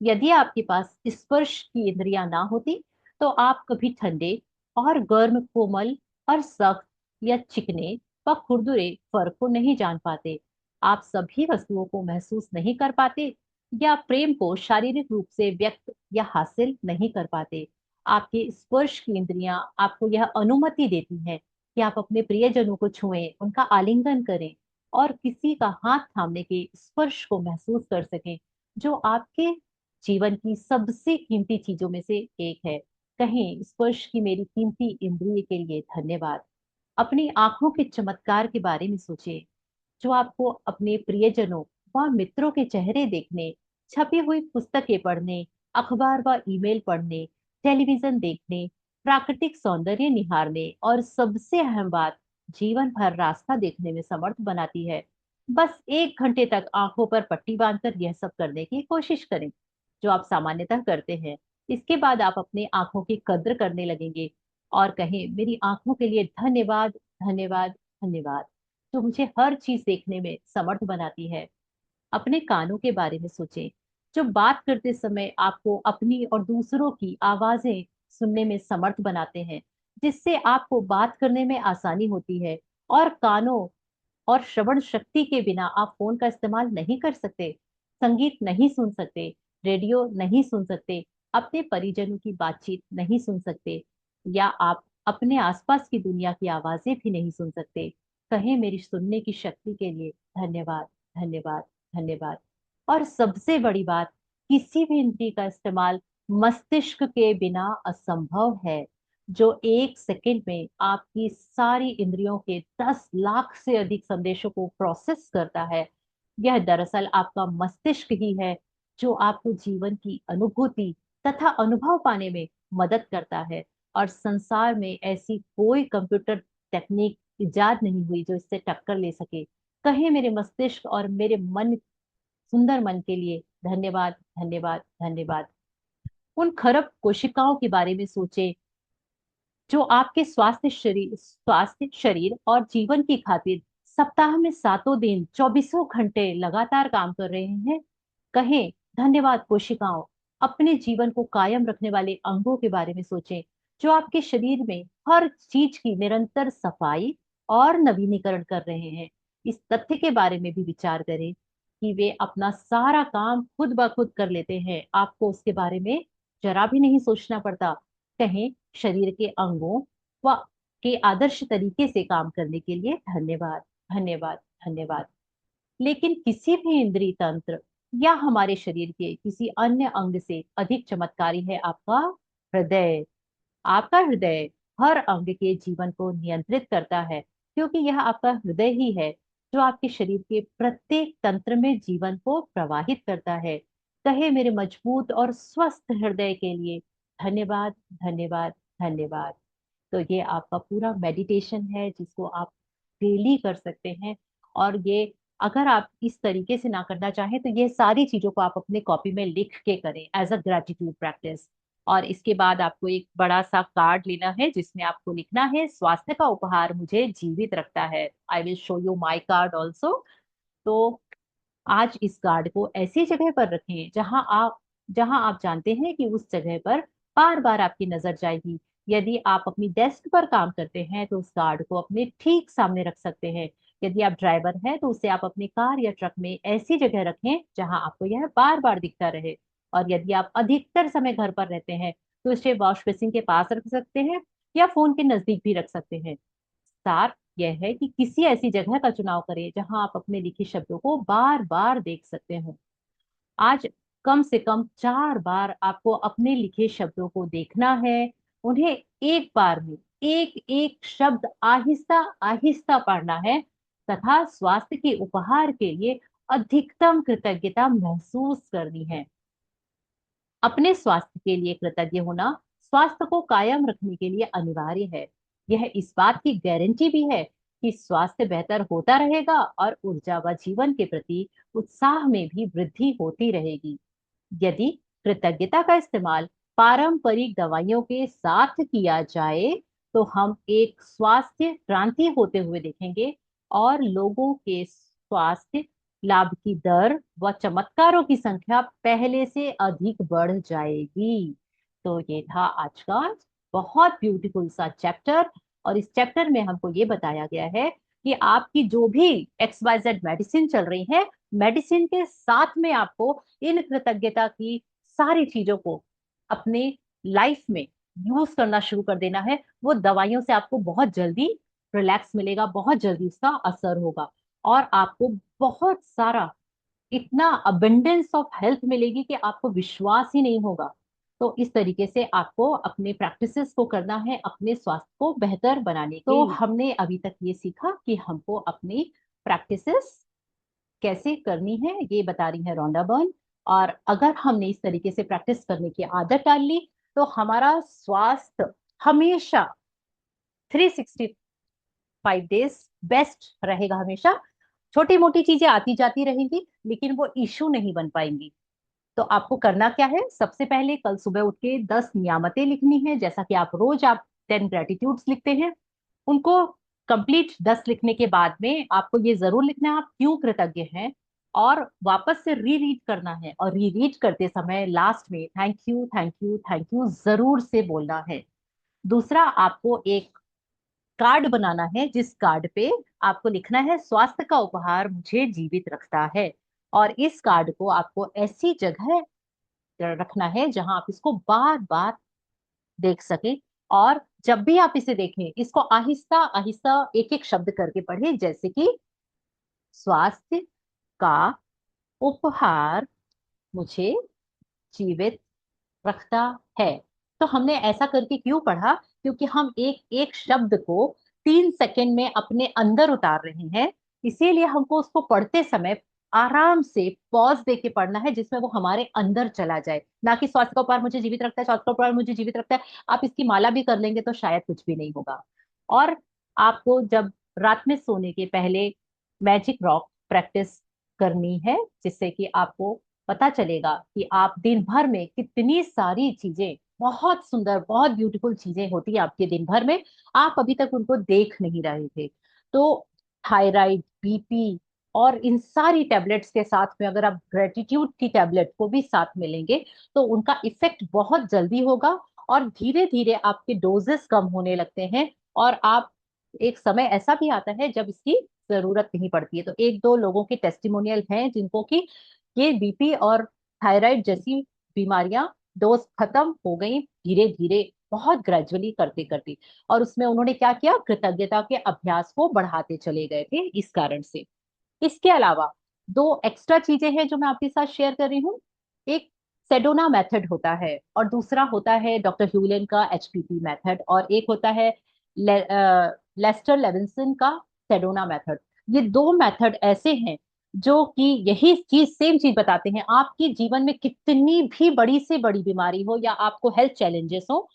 यदि आपके पास स्पर्श की इंद्रियां ना होती, तो आप कभी ठंडे और गर्म, कोमल और सख्त या चिकने व खुरदुरे फर्क को नहीं जान पाते। आप सभी वस्तुओं को महसूस नहीं कर पाते, या प्रेम को शारीरिक रूप से व्यक्त या हासिल नहीं कर पाते। आपके स्पर्श की इंद्रियां आपको यह अनुमति देती हैं कि आप अपने प्रियजनों को छुएं, उनका आलिंगन करें, और किसी का हाथ थामने के स्पर्श को महसूस कर सकें, जो आपके जीवन की सबसे कीमती चीजों में से एक है। कहें, स्पर्श की मेरी कीमती इंद्रिय के लिए धन्यवाद। अपनी आंखों के चमत्कार के बारे में सोचें, जो आपको अपने प्रियजनों व मित्रों के चेहरे देखने, छपी हुई पुस्तकें पढ़ने, अखबार व ईमेल पढ़ने, टेलीविजन देखने, प्राकृतिक सौंदर्य निहारने, और सबसे अहम बात, जीवन भर रास्ता देखने में समर्थ बनाती है। बस 1 घंटे तक आंखों पर पट्टी बांधकर यह सब करने की कोशिश करें, जो आप सामान्यतः करते हैं। इसके बाद आप अपनी आंखों की कद्र करने लगेंगे, और कहें, मेरी आंखों के लिए धन्यवाद, धन्यवाद, धन्यवाद, जो मुझे हर चीज देखने में समर्थ बनाती है। अपने कानों के बारे में सोचें, जो बात करते समय आपको अपनी और दूसरों की आवाजें सुनने में समर्थ बनाते हैं, जिससे आपको बात करने में आसानी होती है। और कानों और श्रवण शक्ति के बिना आप फोन का इस्तेमाल नहीं कर सकते, संगीत नहीं सुन सकते, रेडियो नहीं सुन सकते, अपने परिजनों की बातचीत नहीं सुन सकते, या आप अपने आसपास की दुनिया की आवाजें भी नहीं सुन सकते, कहें मेरी सुनने की शक्ति के लिए धन्यवाद, धन्यवाद, धन्यवाद। और सबसे बड़ी बात, किसी भी इंद्री का इस्तेमाल मस्तिष्क के बिना असंभव है, जो 1 सेकंड में आपकी सारी इंद्रियों के 10 लाख से अधिक संदेशों को प्रोसेस करता है। यह दरअसल आपका मस्तिष्क ही है, जो आपको जीवन की अनुभूति तथा अनुभव पाने में मदद करता है। और संसार में ऐसी कोई कंप्यूटर टेक्निक इजाद नहीं हुई जो इससे टक्कर ले सके। कहे मेरे मस्तिष्क और मेरे मन, सुंदर मन के लिए धन्यवाद, धन्यवाद, धन्यवाद। उन खरब कोशिकाओं के बारे में सोचे जो आपके स्वास्थ्य शरीर और जीवन की खातिर सप्ताह में 7 दिन 24 घंटे लगातार काम कर रहे हैं। कहें धन्यवाद कोशिकाओं। अपने जीवन को कायम रखने वाले अंगों के बारे में सोचें जो आपके शरीर में हर चीज की निरंतर सफाई और नवीनीकरण कर रहे हैं। इस तथ्य के बारे में भी विचार करें कि वे अपना सारा काम खुद ब खुद कर लेते हैं, आपको उसके बारे में जरा भी नहीं सोचना पड़ता। कहें शरीर के अंगों व के आदर्श तरीके से काम करने के लिए धन्यवाद, धन्यवाद, धन्यवाद। लेकिन किसी भी इंद्रिय तंत्र या हमारे शरीर के किसी अन्य अंग से अधिक चमत्कारी है आपका हृदय। आपका हृदय हर अंग के जीवन को नियंत्रित करता है, क्योंकि यह आपका हृदय ही है जो आपके शरीर के प्रत्येक तंत्र में जीवन को प्रवाहित करता है। कहे मेरे मजबूत और स्वस्थ हृदय के लिए धन्यवाद, धन्यवाद, धन्यवाद। तो ये आपका पूरा मेडिटेशन है जिसको आप डेली कर सकते हैं। और ये अगर आप इस तरीके से ना करना चाहें तो ये सारी चीजों को आप अपने कॉपी में लिख के करें एज अ ग्रेटिट्यूड प्रैक्टिस। और इसके बाद आपको एक बड़ा सा कार्ड लेना है जिसमें आपको लिखना है स्वास्थ्य का उपहार मुझे जीवित रखता है। I will show you my card also. तो आज इस कार्ड को ऐसी जगह पर रखें जहां आप जानते हैं कि उस जगह पर बार बार आपकी नजर जाएगी। यदि आप अपनी डेस्क पर काम करते हैं तो उस कार्ड को अपने ठीक सामने रख सकते हैं। यदि आप ड्राइवर हैं तो उसे आप अपनी कार या ट्रक में ऐसी जगह रखें जहां आपको यह बार बार दिखता रहे। और यदि आप अधिकतर समय घर पर रहते हैं तो इसे वॉश बेसिन के पास रख सकते हैं या फोन के नजदीक भी रख सकते हैं। सार यह है कि किसी ऐसी जगह का चुनाव करें जहां आप अपने लिखे शब्दों को बार बार देख सकते हो। आज कम से कम 4 बार आपको अपने लिखे शब्दों को देखना है। उन्हें एक बार में एक एक शब्द आहिस्ता आहिस्ता पढ़ना है तथा स्वास्थ्य के उपहार के लिए अधिकतम कृतज्ञता महसूस करनी है। अपने स्वास्थ्य के लिए कृतज्ञ होना स्वास्थ्य को कायम रखने के लिए अनिवार्य है। यह इस बात की गारंटी भी है कि स्वास्थ्य बेहतर होता रहेगा और ऊर्जा व जीवन के प्रति उत्साह में भी वृद्धि होती रहेगी। यदि कृतज्ञता का इस्तेमाल पारंपरिक दवाइयों के साथ किया जाए तो हम एक स्वास्थ्य क्रांति होते हुए देखेंगे और लोगों के स्वास्थ्य लाभ की दर व चमत्कारों की संख्या पहले से अधिक बढ़ जाएगी। तो ये था आज का बहुत ब्यूटीफुल सा चैप्टर। और इस चैप्टर में हमको ये बताया गया है कि आपकी जो भी XYZ मेडिसिन चल रही है, मेडिसिन के साथ में आपको इन कृतज्ञता की सारी चीजों को अपने लाइफ में यूज करना शुरू कर देना है। वो दवाइयों से आपको बहुत जल्दी रिलैक्स मिलेगा, बहुत जल्दी उसका असर होगा और आपको बहुत सारा इतना अबंडेंस ऑफ हेल्थ मिलेगी कि आपको विश्वास ही नहीं होगा। तो इस तरीके से आपको अपने प्रैक्टिसेस को करना है अपने स्वास्थ्य को बेहतर बनाने के तो हमने अभी तक ये सीखा कि हमको अपनी प्रैक्टिसेस कैसे करनी है, ये बता रही है रोंडा बर्न। और अगर हमने इस तरीके से प्रैक्टिस करने की आदत डाल ली तो हमारा स्वास्थ्य हमेशा 365 डेज बेस्ट रहेगा। हमेशा छोटी मोटी चीजें आती जाती रहेंगी लेकिन वो इशू नहीं बन पाएंगी। तो आपको करना क्या है, सबसे पहले कल सुबह उठ के 10 नियामतें लिखनी है। जैसा कि आप रोज 10 ग्रेटिट्यूड्स लिखते हैं, उनको कंप्लीट 10 लिखने के बाद में आपको ये जरूर लिखना है आप क्यों कृतज्ञ हैं। और वापस से री रीड करना है और री रीड करते समय लास्ट में thank you, thank you, thank you जरूर से बोलना है। दूसरा, आपको एक कार्ड बनाना है जिस कार्ड पे आपको लिखना है स्वास्थ्य का उपहार मुझे जीवित रखता है। और इस कार्ड को आपको ऐसी जगह रखना है जहां आप इसको बार बार देख सके। और जब भी आप इसे देखें, इसको आहिस्ता आहिस्ता एक एक शब्द करके पढ़ें, जैसे कि स्वास्थ्य का उपहार मुझे जीवित रखता है। तो हमने ऐसा करके क्यों पढ़ा? क्योंकि हम एक एक शब्द को 3 सेकंड में अपने अंदर उतार रहे हैं। इसीलिए हमको उसको पढ़ते समय आराम से पॉज दे के पढ़ना है, जिसमें वो हमारे अंदर चला जाए, ना कि स्वास्थ्य का उपहार मुझे जीवित रखता है, स्वास्थ्य का उपहार मुझे जीवित रखता है। आप इसकी माला भी कर लेंगे तो शायद कुछ भी नहीं होगा। और आपको जब रात में सोने के पहले मैजिक रॉक प्रैक्टिस करनी है, जिससे कि आपको पता चलेगा कि आप दिन भर में कितनी सारी चीजें, बहुत सुंदर बहुत ब्यूटीफुल चीजें होती है आपके दिन भर में, आप अभी तक उनको देख नहीं रहे थे। तो थायराइड, बीपी और इन सारी टैबलेट्स के साथ में अगर आप ग्रेटिट्यूड की टैबलेट को भी साथ में लेंगे तो उनका इफेक्ट बहुत जल्दी होगा, और धीरे धीरे आपके डोजेस कम होने लगते हैं। और आप, एक समय ऐसा भी आता है जब इसकी जरूरत नहीं पड़ती है। तो एक दो लोगों के टेस्टिमोनियल हैं जिनको कि ये बीपी और थायराइड जैसी बीमारियां डोज खत्म हो गई धीरे धीरे, बहुत ग्रेजुअली करते करते। और उसमें उन्होंने क्या किया, कृतज्ञता के अभ्यास को बढ़ाते चले गए थे इस कारण से। इसके अलावा दो एक्स्ट्रा चीजें हैं जो मैं आपके साथ शेयर कर रही हूँ। एक सेडोना मेथड होता है और दूसरा होता है डॉक्टर ह्यूलेन का एचपीपी मेथड, और एक होता है लेस्टर लेविंसन का सेडोना मेथड। ये दो मेथड ऐसे हैं जो कि यही चीज, सेम चीज बताते हैं। आपके जीवन में कितनी भी बड़ी से बड़ी बीमारी हो या आपको हेल्थ चैलेंजेस हो,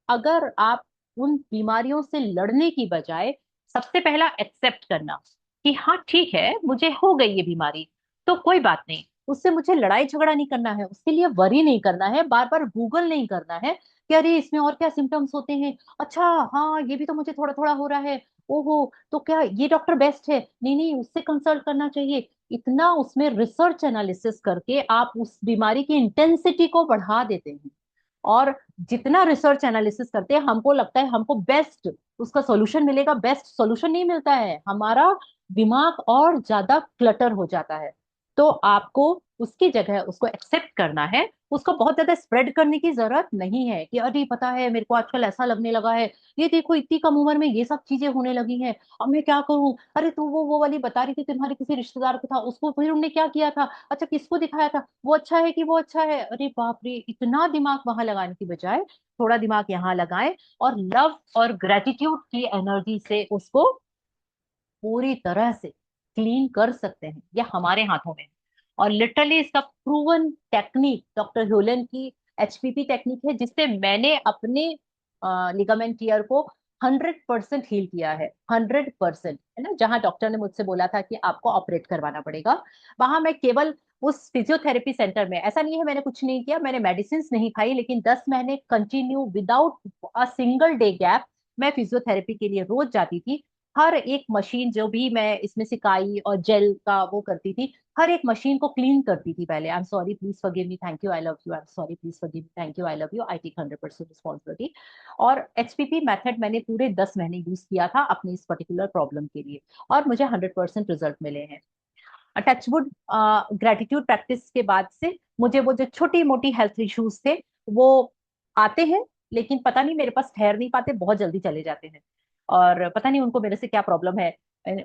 अगर आप उन बीमारियों से लड़ने की बजाय सबसे पहला एक्सेप्ट करना कि हाँ ठीक है मुझे हो गई ये बीमारी, तो कोई बात नहीं, उससे मुझे लड़ाई झगड़ा नहीं करना है, उसके लिए वरी नहीं करना है, बार बार गूगल नहीं करना है कि अरे इसमें और क्या सिम्टम्स होते हैं, अच्छा हाँ ये भी तो मुझे थोड़ा थोड़ा हो रहा है, ओहो तो क्या ये डॉक्टर बेस्ट है, नहीं नहीं उससे कंसल्ट करना चाहिए। इतना उसमें रिसर्च एनालिसिस करके आप उस बीमारी की इंटेंसिटी को बढ़ा देते हैं। और जितना रिसर्च एनालिसिस करते हैं हमको लगता है हमको बेस्ट उसका सॉल्यूशन मिलेगा, बेस्ट सॉल्यूशन नहीं मिलता है, हमारा दिमाग और ज्यादा क्लटर हो जाता है। तो आपको उसकी जगह उसको एक्सेप्ट करना है, उसको बहुत ज्यादा स्प्रेड करने की जरूरत नहीं है कि अरे पता है मेरे को आजकल ऐसा लगने लगा है, ये देखो इतनी कम उम्र में ये सब चीजें होने लगी हैं, अब मैं क्या करूं, अरे तू वो वाली बता रही थी तुम्हारे किसी रिश्तेदार को था, उसको फिर उनने क्या किया था, अच्छा किसको दिखाया था, वो अच्छा है कि वो अच्छा है, अरे बाप रे, इतना दिमाग वहां लगाने की बजाय थोड़ा दिमाग यहाँ लगाएं और लव और ग्रेटिट्यूड की एनर्जी से उसको पूरी तरह से क्लीन कर सकते हैं। यह हमारे हाथों में है। और लिटरली इसका प्रूवन टेक्निक डॉक्टर ह्यूलन की एचपीपी टेक्निक है, जिससे मैंने अपने लिगामेंट टीयर को 100% हील किया है, 100%, है ना। जहां डॉक्टर ने मुझसे बोला था कि आपको ऑपरेट करवाना पड़ेगा, वहां मैं केवल उस फिजियोथेरेपी सेंटर में, ऐसा नहीं है मैंने कुछ नहीं किया, मैंने मेडिसिन नहीं खाई, लेकिन 10 महीने continue without a single day gap मैं फिजियोथेरेपी के लिए रोज जाती थी। हर एक मशीन जो भी मैं इसमें सिकाई और जेल का वो करती थी, हर एक मशीन को क्लीन करती थी पहले। I am sorry please forgive me, thank you I love you, I am sorry please forgive me, thank you I love you, I take 100% responsibility. और एचपीपी मेथड मैंने पूरे 10 महीने यूज किया था अपनी इस पर्टिकुलर प्रॉब्लम के लिए, और मुझे 100% रिजल्ट मिले हैं। टचवुड, ग्रेटिट्यूड प्रैक्टिस के बाद से मुझे वो जो छोटी मोटी हेल्थ इश्यूज थे वो आते हैं, लेकिन पता नहीं मेरे पास ठहर नहीं पाते, बहुत जल्दी चले जाते हैं। और पता नहीं उनको मेरे से क्या प्रॉब्लम है,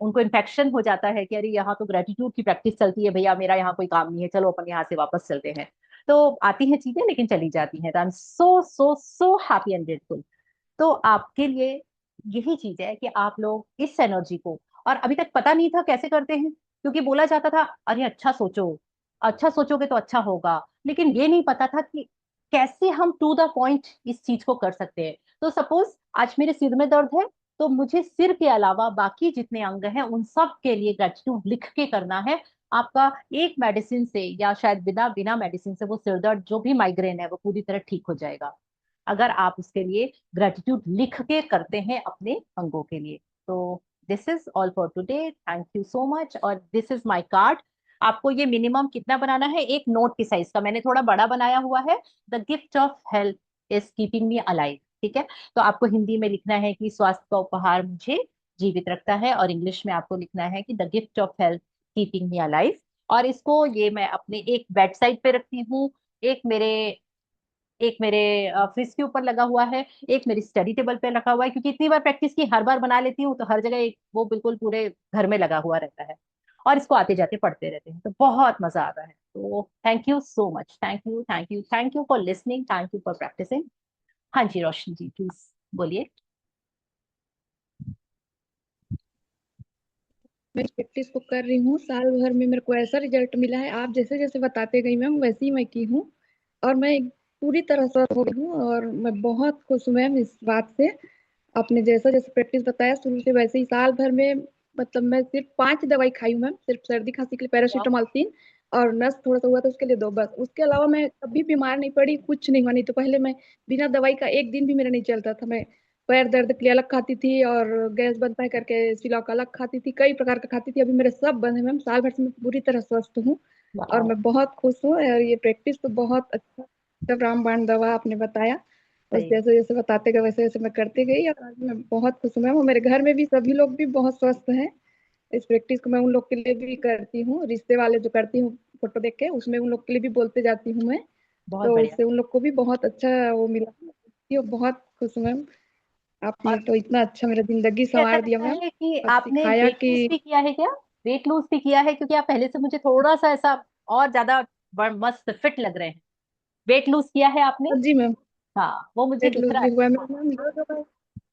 उनको इन्फेक्शन हो जाता है कि अरे यहाँ तो ग्रेटिट्यूड की प्रैक्टिस चलती है भैया, मेरा यहाँ कोई काम नहीं है, चलो अपन यहाँ से वापस चलते हैं। तो आती हैं चीजें लेकिन चली जाती हैं। तो I am so so so happy and grateful. तो आपके लिए यही चीज है कि आप लोग इस एनर्जी को, और अभी तक पता नहीं था कैसे करते हैं, क्योंकि बोला जाता था अरे अच्छा सोचो, अच्छा सोचोगे तो अच्छा होगा, लेकिन ये नहीं पता था कि कैसे हम टू द पॉइंट इस चीज को कर सकते हैं। तो सपोज आज मेरे सिर में दर्द है, तो मुझे सिर के अलावा बाकी जितने अंग हैं उन सब के लिए ग्रेटिट्यूड लिख के करना है। आपका एक मेडिसिन से या शायद बिना बिना मेडिसिन से वो सिर दर्द जो भी माइग्रेन है वो पूरी तरह ठीक हो जाएगा, अगर आप उसके लिए ग्रेटिट्यूड लिख के करते हैं अपने अंगों के लिए। तो this is all for today, thank you so much. और दिस इज माय कार्ड। आपको ये मिनिमम कितना बनाना है, एक नोट की साइज का, मैंने थोड़ा बड़ा बनाया हुआ है। The gift of health is keeping me alive, ठीक है। तो आपको हिंदी में लिखना है कि स्वास्थ्य का उपहार मुझे जीवित रखता है, और इंग्लिश में आपको लिखना है कि the gift of health keeping me alive. और इसको ये मैं अपने एक वेबसाइट पे रखती हूँ, एक मेरे एक मेरे फ्रिज के ऊपर लगा हुआ है, एक मेरी स्टडी टेबल पे रखा हुआ है, क्योंकि इतनी बार प्रैक्टिस की, हर बार बना लेती हूँ तो हर जगह एक वो बिल्कुल पूरे घर में लगा हुआ रहता है, और इसको आते जाते पढ़ते रहते हैं, तो बहुत मजा आता है। तो thank you so much, thank you, thank you, thank you for listening, thank you for practising. हाँ जी रोशनी जी, प्लीज बोलिए। मैं इस प्रैक्टिस को कर रही हूँ, साल भर में मेरे को ऐसा रिजल्ट मिला है, आप जैसे जैसे बताते गई मैम वैसे ही मैं की हूँ, और मैं पूरी तरह स्वस्थ हो गई हूँ, और मैं बहुत खुश हूँ मैम इस बात से। आपने जैसा जैसे प्रैक्टिस बताया शुरू से वैसे ही साल भर में, मतलब मैं सिर्फ 5 दवाई खाई हूँ मैम, सिर्फ सर्दी खांसी के लिए वाह। पैरासीटामोल 3, और नस थोड़ा सा हुआ था उसके लिए 2, बस। उसके अलावा मैं कभी बीमार नहीं पड़ी, कुछ नहीं हुआ। नहीं तो पहले मैं बिना दवाई का एक दिन भी मेरा नहीं चलता था। मैं पैर दर्द के लिए अलग खाती थी, और गैस बनता है करके सिलौ का अलग खाती थी, कई प्रकार का खाती थी। अभी मेरे सब बंद है मैम, साल भर से मैं पूरी तरह स्वस्थ हूँ, और वाह। मैं बहुत खुश हूँ। और ये प्रैक्टिस तो बहुत अच्छा, जब रामबाण दवा आपने बताया, बस सही। जैसे जैसे बताते गए वैसे वैसे मैं करती गई, और आज मैं बहुत खुश हूँ मैम। और मेरे घर में भी सभी लोग भी बहुत स्वस्थ हैं। इस प्रैक्टिस को मैं उन लोग के लिए भी करती हूँ, रिश्ते वाले जो करती हूँ फोटो देख के, उसमें उन लोग के लिए भी बोलते जाती हूँ मैं, बहुत तो बढ़िया। उससे उन लोग को भी बहुत अच्छा वो मिला। ये बहुत खुश हूँ मैम। आपने और तो इतना अच्छा मेरा जिंदगी मुझे ऐसा संवार दिया लगता मैम, है कि और आपने सिखाया वेट कि। लूज भी किया है क्या? वेट लूज भी किया है, क्योंकि आप पहले से मुझे थोड़ा सा ऐसा और ज्यादा मस्त फिट लग रहे हैं। वेट लूज किया है आपने? जी मैम, हाँ, वो मुझे वेट दिख लूज रहा भी है। हुआ है मैम। जो जो मैं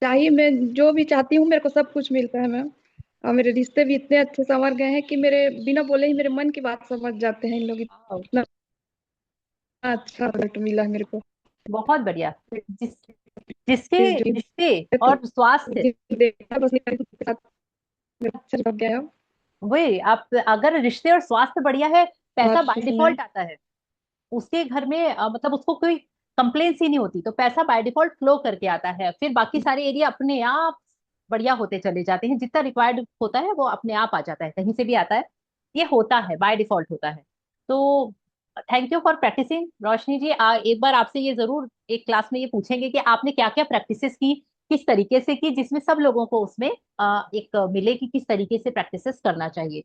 चाहिए, मैं जो भी चाहती हूँ मेरे को सब कुछ मिलता है मैम। और मेरे रिश्ते भी इतने अच्छे संवर गए हैं कि मेरे बिना बोले ही मेरे मन की बात समझ जाते हैं इन लोग। वाह, इतना अच्छा रिजल्ट मिला है मेरे को। बहुत बढ़िया। जिस जिसके इस जो रिश्ते तो और स्वास्थ्य, देखा बस मेरे साथ मेरा अच्छा लग गया। वही आप, अगर रिश्ते और स्वास्थ्य बढ़िया है, पैसा बहुत बाय खुश हूँ मैं। डिफॉल्ट आता है उसके घर में, मतलब उसको कोई कंप्लेंट्स ही नहीं होती, तो पैसा बाय डिफॉल्ट फ्लो करके आता है, फिर बाकी सारे एरिया अपने आप बढ़िया होते चले जाते हैं, जितना रिक्वायर्ड होता है वो अपने आप आ जाता है, कहीं से भी आता है, ये होता है, बाय डिफॉल्ट होता है। तो थैंक यू फॉर प्रैक्टिसिंग रोशनी जी। एक बार आपसे ये जरूर एक क्लास में ये पूछेंगे कि आपने क्या क्या प्रैक्टिसेस की, किस तरीके से की, जिसमें सब लोगों को उसमें एक मिले कि किस तरीके से प्रैक्टिसेस करना चाहिए,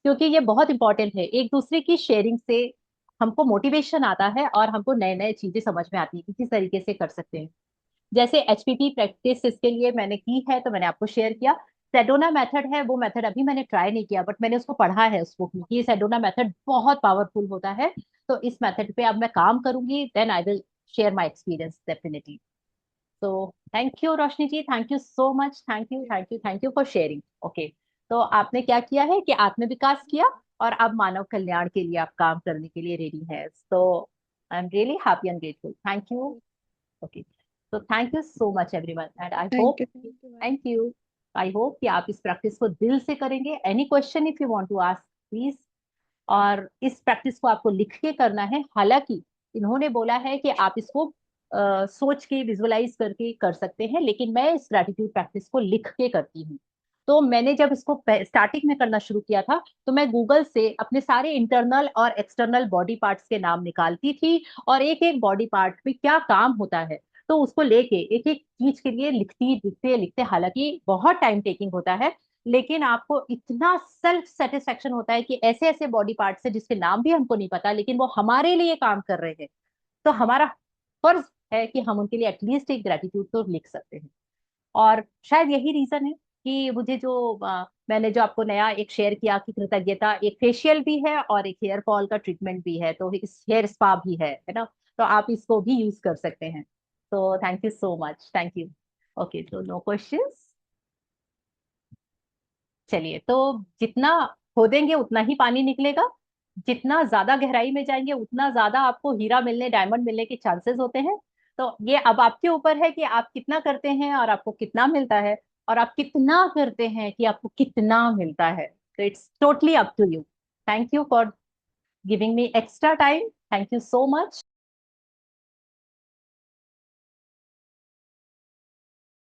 क्योंकि ये बहुत इंपॉर्टेंट है। एक दूसरे की शेयरिंग से हमको मोटिवेशन आता है, और हमको नए नए चीजें समझ में आती है कि किस तरीके से कर सकते हैं। जैसे एचपीपी प्रैक्टिस इसके लिए मैंने की है, तो मैंने आपको शेयर किया। सेडोना मेथड है, वो मेथड अभी मैंने ट्राई नहीं किया, बट मैंने उसको पढ़ा है उस बुक में कि ये सेडोना मेथड बहुत पावरफुल होता है। तो इस मेथड पे अब मैं काम करूंगी, then I will share my experience definitely. तो thank you Roshni ji, thank you so much, thank you, thank you, thank you for sharing. Okay, तो आपने क्या किया है कि आत्म विकास किया, और अब मानव कल्याण के लिए आप काम करने के लिए रेडी है। तो I am really happy and grateful, thank you. Okay, तो thank you so much everyone, and I hope, thank you ma'am. Thank you, I hope कि आप इस प्रैक्टिस को दिल से करेंगे। Any question if you want to ask please. और इस प्रैक्टिस को आपको लिख के करना है, हालांकि इन्होंने बोला है कि आप इसको सोच के विजुअलाइज करके कर सकते हैं, लेकिन मैं इस ग्रेटिट्यूड प्रैक्टिस को लिख के करती हूँ। तो मैंने जब इसको स्टार्टिंग में करना शुरू किया था, तो मैं गूगल से अपने सारे इंटरनल और एक्सटर्नल बॉडी पार्ट्स के नाम निकालती थी, और एक एक बॉडी पार्ट में क्या काम होता है, तो उसको लेके एक एक चीज के लिए लिखती, लिखते लिखते, हालांकि बहुत टाइम टेकिंग होता है, लेकिन आपको इतना सेल्फ सेटिस्फेक्शन होता है कि ऐसे ऐसे बॉडी पार्ट्स है जिसके नाम भी हमको नहीं पता, लेकिन वो हमारे लिए काम कर रहे हैं, तो हमारा फर्ज है कि हम उनके लिए एटलीस्ट एक ग्रेटिट्यूड तो लिख सकते हैं। और शायद यही रीजन है कि मुझे जो मैंने जो आपको नया एक शेयर किया कि कृतज्ञता, एक फेशियल भी है और एक हेयर फॉल का ट्रीटमेंट भी है, तो इस हेयर स्पा भी है ना, तो आप इसको भी यूज कर सकते हैं। तो thank you so much, thank you. Okay, तो नो क्वेश्चंस। चलिए, तो जितना खोदेंगे उतना ही पानी निकलेगा, जितना ज्यादा गहराई में जाएंगे उतना ज्यादा आपको हीरा मिलने, डायमंड मिलने के चांसेस होते हैं। तो ये अब आपके ऊपर है कि आप कितना करते हैं और आपको कितना मिलता है, और आप कितना करते हैं कि आपको कितना मिलता है। तो it's totally up to you. Thank you for giving me extra time, thank you so much.